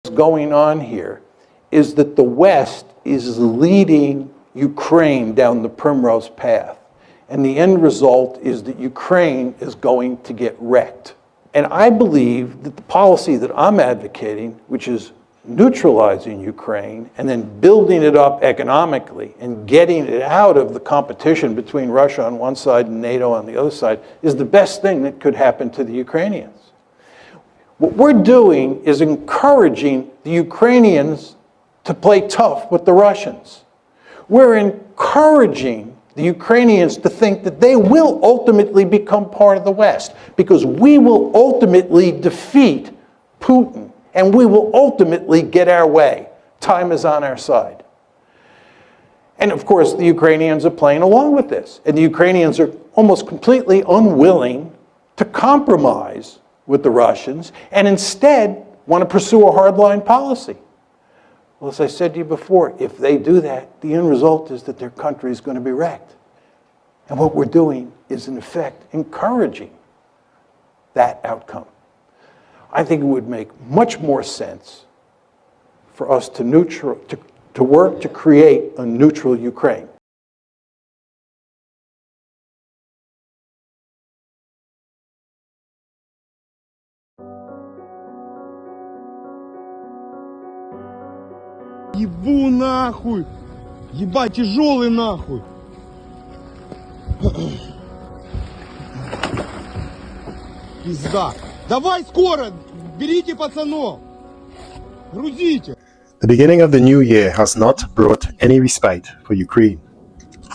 going on here is that the West is leading Ukraine down the primrose path. And the end result is that Ukraine is going to get wrecked. And I believe that the policy that I'm advocating, which is neutralizing Ukraine and then building it up economically and getting it out of the competition between Russia on one side and NATO on the other side, is the best thing that could happen to the Ukrainians. What we're doing is encouraging the Ukrainians to play tough with the Russians. We're encouraging the Ukrainians to think that they will ultimately become part of the West, because we will ultimately defeat Putin and we will ultimately get our way. Time is on our side. And of course, the Ukrainians are playing along with this. And the Ukrainians are almost completely unwilling to compromise with the Russians and instead want to pursue a hardline policy. Well, as I said to you before, if they do that, the end result is that their country is going to be wrecked. And what we're doing is, in effect, encouraging that outcome. I think it would make much more sense for us to work to create a neutral Ukraine. Ебу нахуй! Ебать, тяжелый нахуй! Пизда! Давай скоро! Берите пацанов! Грузите! The beginning of the new year has not brought any respite for Ukraine,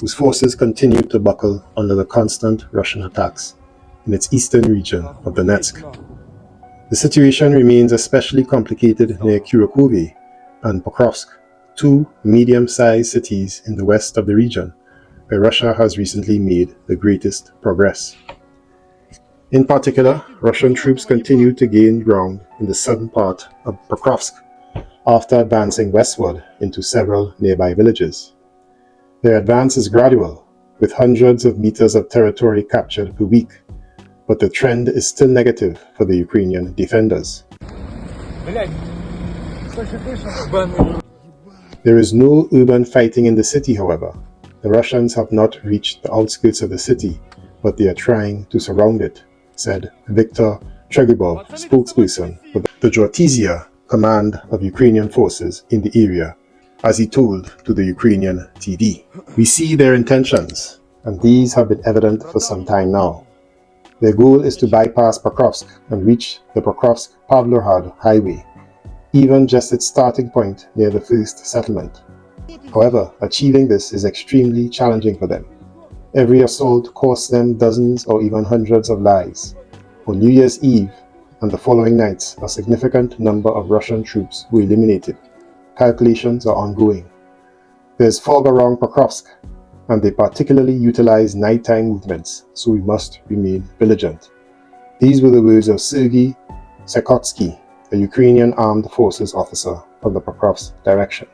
whose forces continue to buckle under the constant Russian attacks in its eastern region of Donetsk. The situation remains especially complicated near Kurakhove and Pokrovsk, two medium-sized cities in the west of the region, where Russia has recently made the greatest progress. In particular, Russian troops continue to gain ground in the southern part of Pokrovsk after advancing westward into several nearby villages. Their advance is gradual, with hundreds of meters of territory captured per week, but the trend is still negative for the Ukrainian defenders. There is no urban fighting in the city, however. The Russians have not reached the outskirts of the city, but they are trying to surround it, said Viktor Tregubov, spokesperson for the Geortizia command of Ukrainian forces in the area, as he told to the Ukrainian TV. We see their intentions, and these have been evident for some time now. Their goal is to bypass Pokrovsk and reach the Pokrovsk-Pavlohrad highway, even just its starting point near the first settlement. However, achieving this is extremely challenging for them. Every assault costs them dozens or even hundreds of lives. On New Year's Eve and the following nights, a significant number of Russian troops were eliminated. Calculations are ongoing. There's fog around Pokrovsk, and they particularly utilize nighttime movements, so we must remain vigilant. These were the words of Sergei Sekotsky, a Ukrainian armed forces officer from the Pokrovsk direction.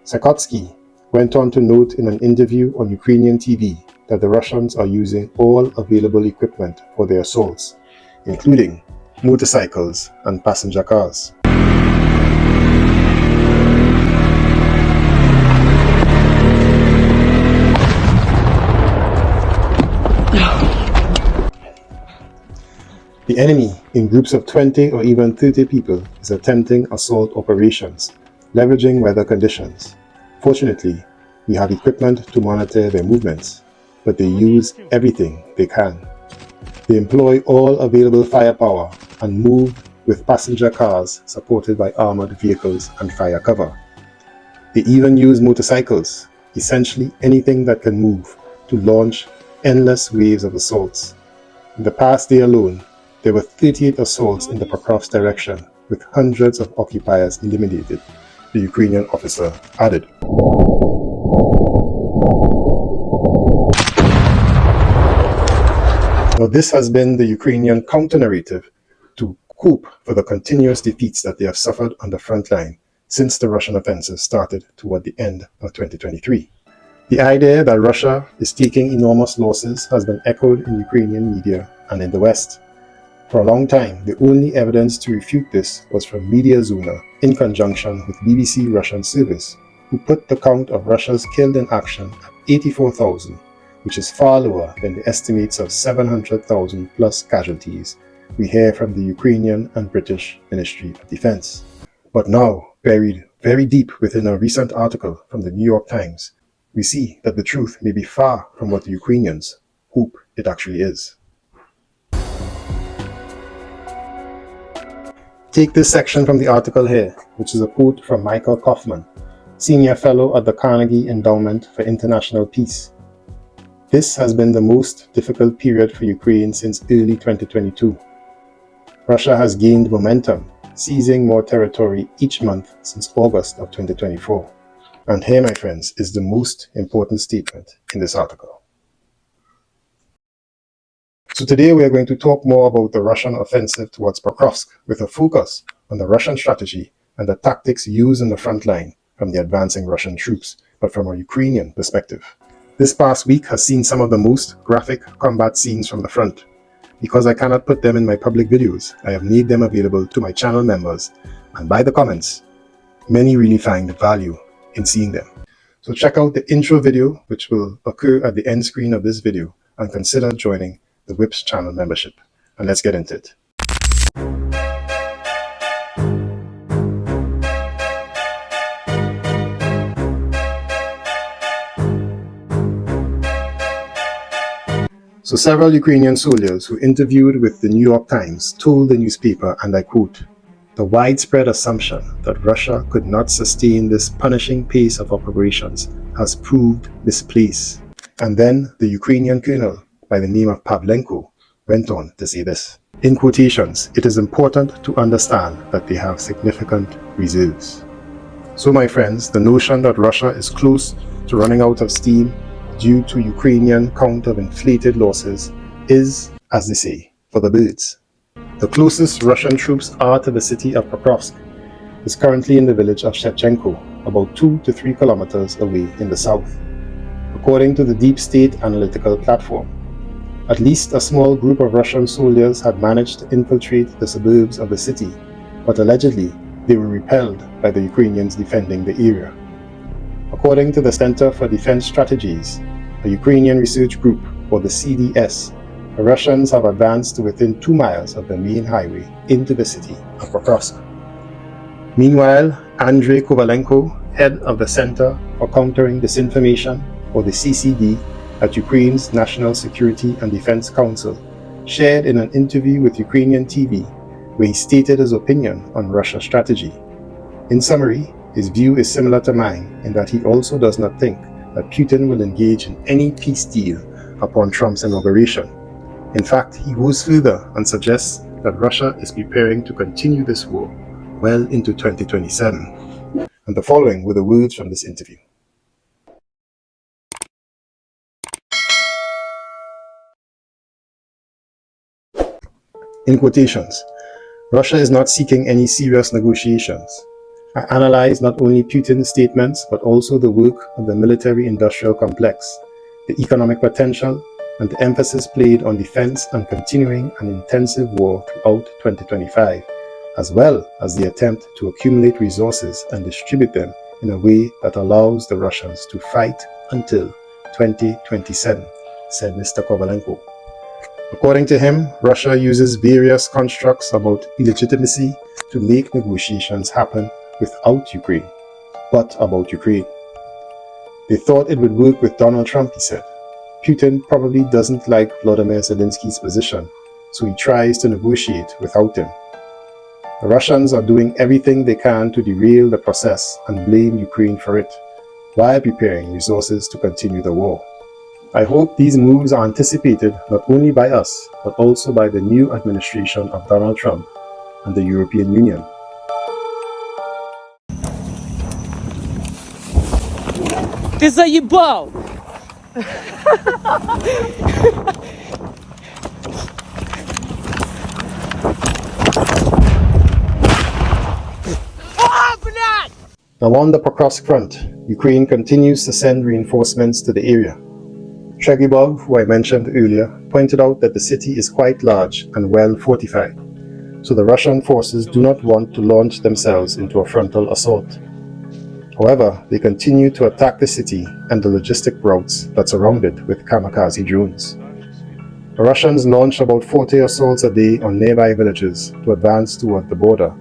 Sekotsky went on to note in an interview on Ukrainian TV that the Russians are using all available equipment for their assaults, including motorcycles and passenger cars. The enemy, in groups of 20 or even 30 people, is attempting assault operations, leveraging weather conditions. Fortunately, we have equipment to monitor their movements, but they use everything they can. They employ all available firepower and move with passenger cars supported by armored vehicles and fire cover. They even use motorcycles, essentially anything that can move, to launch endless waves of assaults. In the past day alone, there were 38 assaults in the Pokrovsk direction, with hundreds of occupiers eliminated, the Ukrainian officer added. Now, this has been the Ukrainian counter-narrative to cope for the continuous defeats that they have suffered on the front line since the Russian offensive started toward the end of 2023. The idea that Russia is taking enormous losses has been echoed in Ukrainian media and in the West. For a long time, the only evidence to refute this was from Media Zona in conjunction with BBC Russian service, who put the count of Russia's killed in action at 84,000, which is far lower than the estimates of 700,000 plus casualties we hear from the Ukrainian and British Ministry of Defense. But now, buried very deep within a recent article from the New York Times, we see that the truth may be far from what the Ukrainians hope it actually is. Take this section from the article here, which is a quote from Michael Kaufman, Senior Fellow at the Carnegie Endowment for International Peace. This has been the most difficult period for Ukraine since early 2022. Russia has gained momentum, seizing more territory each month since August of 2024. And here, my friends, is the most important statement in this article. So today we are going to talk more about the Russian offensive towards Pokrovsk, with a focus on the Russian strategy and the tactics used on the front line from the advancing Russian troops, but from a Ukrainian perspective. This past week has seen some of the most graphic combat scenes from the front. Because I cannot put them in my public videos, I have made them available to my channel members, and by the comments, many really find value in seeing them. So check out the intro video, which will occur at the end screen of this video, and consider joining the WIPS channel membership. And let's get into it. So several Ukrainian soldiers who interviewed with the New York Times told the newspaper, and I quote, "The widespread assumption that Russia could not sustain this punishing pace of operations has proved misplaced." And then the Ukrainian colonel by the name of Pavlenko went on to say this, in quotations, "It is important to understand that they have significant reserves." So my friends, the notion that Russia is close to running out of steam due to Ukrainian count of inflated losses is, as they say, for the birds. The closest Russian troops are to the city of Pokrovsk is currently in the village of Shevchenko, about 2 to 3 kilometers away in the south. According to the Deep State analytical platform, at least a small group of Russian soldiers had managed to infiltrate the suburbs of the city, but allegedly they were repelled by the Ukrainians defending the area. According to the Center for Defense Strategies, a Ukrainian research group, or the CDS, the Russians have advanced to within 2 miles of the main highway into the city of Pokrovsk. Meanwhile, Andrei Kovalenko, head of the Center for Countering Disinformation, or the CCD, at Ukraine's National Security and Defense Council, shared in an interview with Ukrainian TV, where he stated his opinion on Russia's strategy. In summary, his view is similar to mine in that he also does not think that Putin will engage in any peace deal upon Trump's inauguration. In fact, he goes further and suggests that Russia is preparing to continue this war well into 2027. And the following were the words from this interview. In quotations, Russia is not seeking any serious negotiations. I analyze not only Putin's statements, but also the work of the military-industrial complex, the economic potential, and the emphasis played on defense and continuing an intensive war throughout 2025, as well as the attempt to accumulate resources and distribute them in a way that allows the Russians to fight until 2027, said Mr. Kovalenko. According to him, Russia uses various constructs about illegitimacy to make negotiations happen without Ukraine, but about Ukraine. They thought it would work with Donald Trump, he said. Putin probably doesn't like Vladimir Zelensky's position, so he tries to negotiate without him. The Russians are doing everything they can to derail the process and blame Ukraine for it, while preparing resources to continue the war. I hope these moves are anticipated not only by us, but also by the new administration of Donald Trump and the European Union. Ты заебал! Now on the Pokrovsk front, Ukraine continues to send reinforcements to the area. Tregubov, who I mentioned earlier, pointed out that the city is quite large and well fortified, so the Russian forces do not want to launch themselves into a frontal assault. However, they continue to attack the city and the logistic routes that surround it with kamikaze drones. The Russians launch about 40 assaults a day on nearby villages to advance toward the border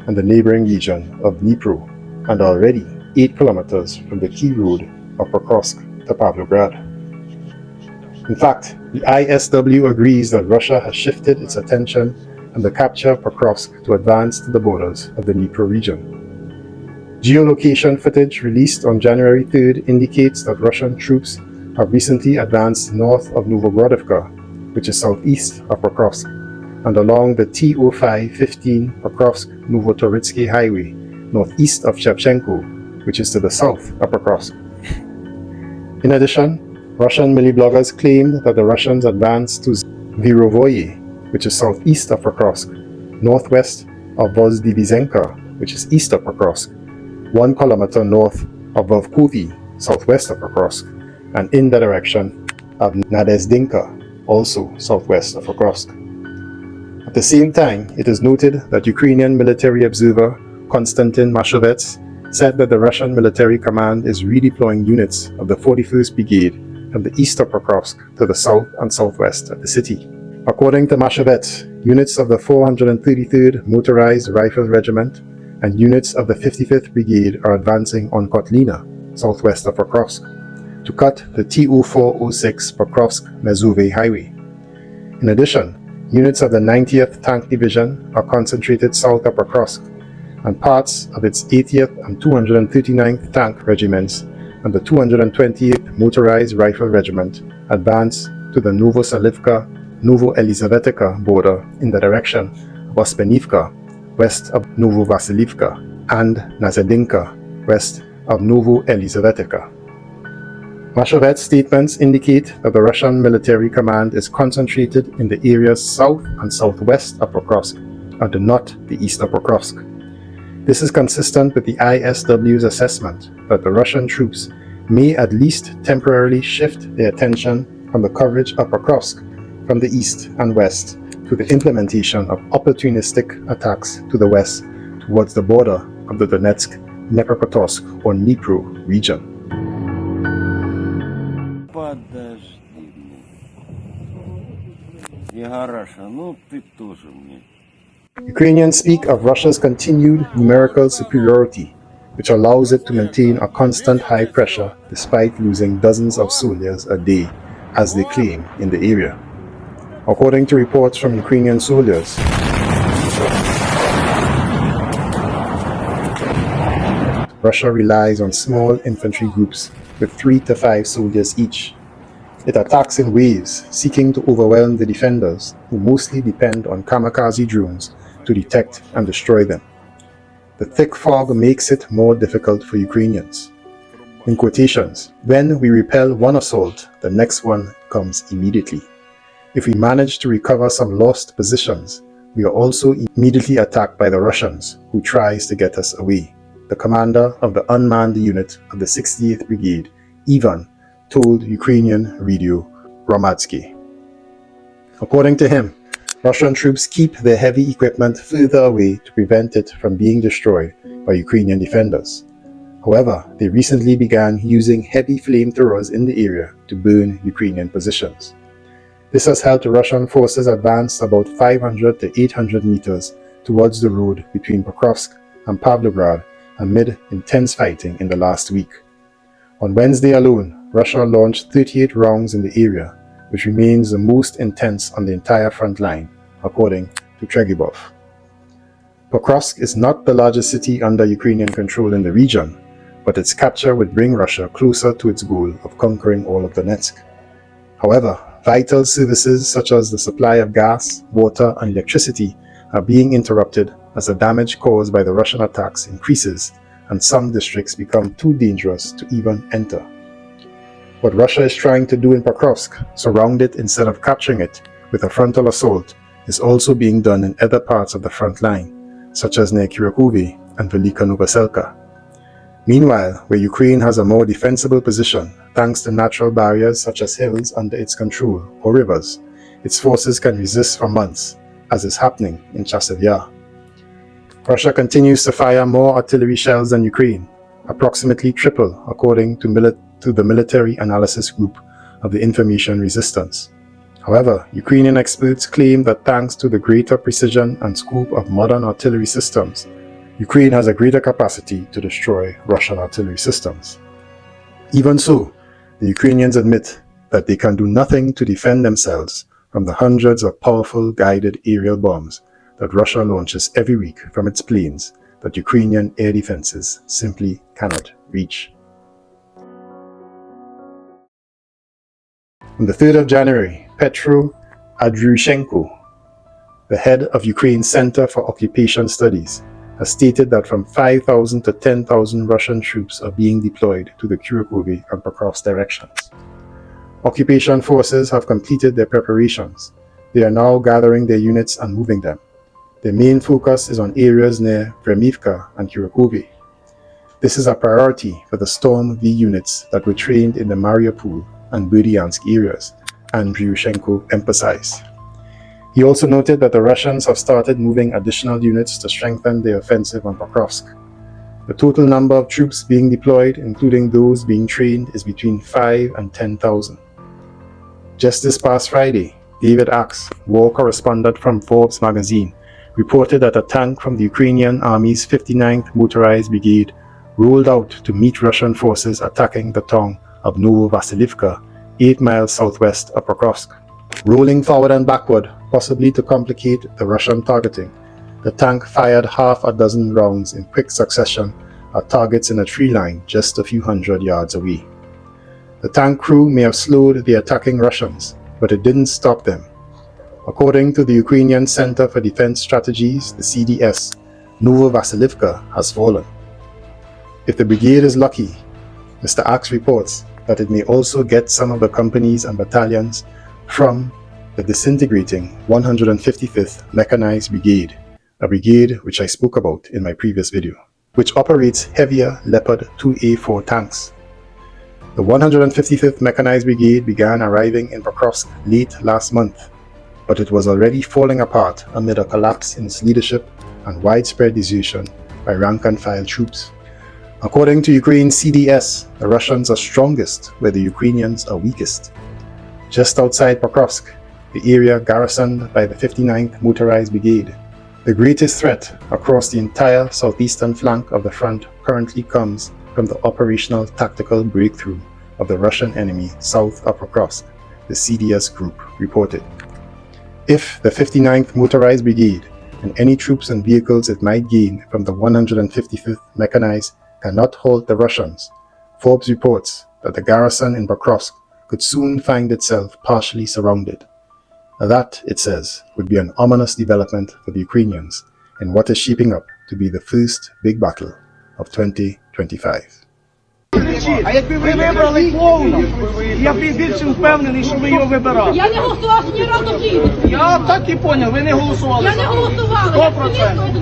and the neighboring region of Dnipro, and are already 8 kilometers from the key road of Pokrovsk to Pavlograd. In fact, the ISW agrees that Russia has shifted its attention and the capture of Pokrovsk to advance to the borders of the Dnipro region. Geolocation footage released on January 3rd indicates that Russian troops have recently advanced north of Novogrodivka, which is southeast of Pokrovsk, and along the T05-15 Pokrovsk-Novotoritsky highway, northeast of Shevchenko, which is to the south of Pokrovsk. In addition, Russian milibloggers claimed that the Russians advanced to Virovoye, which is southeast of Pokrovsk, northwest of Vozdivizenka, which is east of Pokrovsk, 1 kilometer north of Vovkovy, southwest of Pokrovsk, and in the direction of Nadezdinka, also southwest of Pokrovsk. At the same time, it is noted that Ukrainian military observer Konstantin Mashovets said that the Russian military command is redeploying units of the 41st Brigade from the east of Pokrovsk to the south and southwest of the city. According to Mashovets, units of the 433rd Motorized Rifle Regiment and units of the 55th Brigade are advancing on Kotlina, southwest of Pokrovsk, to cut the TO406 Pokrovsk-Mezove highway. In addition, units of the 90th Tank Division are concentrated south of Pokrovsk, and parts of its 80th and 239th Tank Regiments and the 228th Motorized Rifle Regiment advance to the Novo-Elizavetica border in the direction of Ospenivka, west of Novovasilivka, and Nazadinka, west of Novo-Elizavetica. Mashovet's statements indicate that the Russian military command is concentrated in the areas south and southwest of Pokrovsk, and not the east of Pokrovsk. This is consistent with the ISW's assessment that the Russian troops may at least temporarily shift their attention from the coverage of Pokrovsk from the east and west to the implementation of opportunistic attacks to the west towards the border of the Donetsk, Dnipropetrovsk or Dnipro region. Ukrainians speak of Russia's continued numerical superiority, which allows it to maintain a constant high pressure despite losing dozens of soldiers a day, as they claim in the area. According to reports from Ukrainian soldiers, Russia relies on small infantry groups with 3 to 5 soldiers each. It attacks in waves, seeking to overwhelm the defenders, who mostly depend on kamikaze drones to detect and destroy them. The thick fog makes it more difficult for Ukrainians. In quotations, when we repel one assault, the next one comes immediately. If we manage to recover some lost positions, we are also immediately attacked by the Russians, who tries to get us away. The commander of the unmanned unit of the 68th Brigade, Ivan, told Ukrainian radio Romadsky. According to him, Russian troops keep their heavy equipment further away to prevent it from being destroyed by Ukrainian defenders. However, they recently began using heavy flamethrowers in the area to burn Ukrainian positions. This has helped Russian forces advance about 500 to 800 meters towards the road between Pokrovsk and Pavlograd amid intense fighting in the last week. On Wednesday alone, Russia launched 38 rounds in the area, which remains the most intense on the entire front line, according to Tregubov. Pokrovsk is not the largest city under Ukrainian control in the region, but its capture would bring Russia closer to its goal of conquering all of Donetsk. However, vital services such as the supply of gas, water, and electricity are being interrupted as the damage caused by the Russian attacks increases and some districts become too dangerous to even enter. What Russia is trying to do in Pokrovsk, surround it instead of capturing it with a frontal assault, is also being done in other parts of the front line, such as near Kurakhove and Velika Novosilka. Meanwhile, where Ukraine has a more defensible position, thanks to natural barriers such as hills under its control or rivers, its forces can resist for months, as is happening in Chasiv Yar. Russia continues to fire more artillery shells than Ukraine, approximately triple according to the military analysis group of the information resistance. However, Ukrainian experts claim that thanks to the greater precision and scope of modern artillery systems, Ukraine has a greater capacity to destroy Russian artillery systems. Even so, the Ukrainians admit that they can do nothing to defend themselves from the hundreds of powerful guided aerial bombs that Russia launches every week from its planes that Ukrainian air defenses simply cannot reach. On the 3rd of January, Petro Andriushenko, the head of Ukraine's Center for Occupation Studies, has stated that from 5,000 to 10,000 Russian troops are being deployed to the Kurakhove and Pokrovsk directions. Occupation forces have completed their preparations. They are now gathering their units and moving them. Their main focus is on areas near Vremivka and Kurakhove. This is a priority for the Storm V units that were trained in the Mariupol and Berdyansk areas, Andriushenko emphasized. He also noted that the Russians have started moving additional units to strengthen their offensive on Pokrovsk. The total number of troops being deployed, including those being trained, is between 5,000 and 10,000. Just this past Friday, David Axe, war correspondent from Forbes magazine, reported that a tank from the Ukrainian Army's 59th Motorized Brigade rolled out to meet Russian forces attacking the town of Novosilka, 8 miles southwest of Pokrovsk. Rolling forward and backward, possibly to complicate the Russian targeting, the tank fired half a dozen rounds in quick succession at targets in a tree line just a few hundred yards away. The tank crew may have slowed the attacking Russians, but it didn't stop them. According to the Ukrainian Center for Defense Strategies, the CDS, Novosilka has fallen. If the brigade is lucky, Mr. Axe reports that it may also get some of the companies and battalions from the disintegrating 155th Mechanized Brigade, a brigade which I spoke about in my previous video, which operates heavier Leopard 2A4 tanks. The 155th Mechanized Brigade began arriving in Pokrovsk late last month, but it was already falling apart amid a collapse in its leadership and widespread desertion by rank-and-file troops. According to Ukraine's CDS, the Russians are strongest where the Ukrainians are weakest. Just outside Pokrovsk, the area garrisoned by the 59th Motorized Brigade, the greatest threat across the entire southeastern flank of the front currently comes from the operational tactical breakthrough of the Russian enemy south of Pokrovsk, the CDS group reported. If the 59th Motorized Brigade and any troops and vehicles it might gain from the 155th Mechanized cannot halt the Russians, Forbes reports that the garrison in Pokrovsk could soon find itself partially surrounded. That, it says, would be an ominous development for the Ukrainians in what is shaping up to be the first big battle of 2025. А якби ви вибрали клоуна, я б більше впевнений, що ви його вибирали. Я не голосувала ні разу в житті. Я так і поняв, ви не голосували. Я не голосувала. 100%.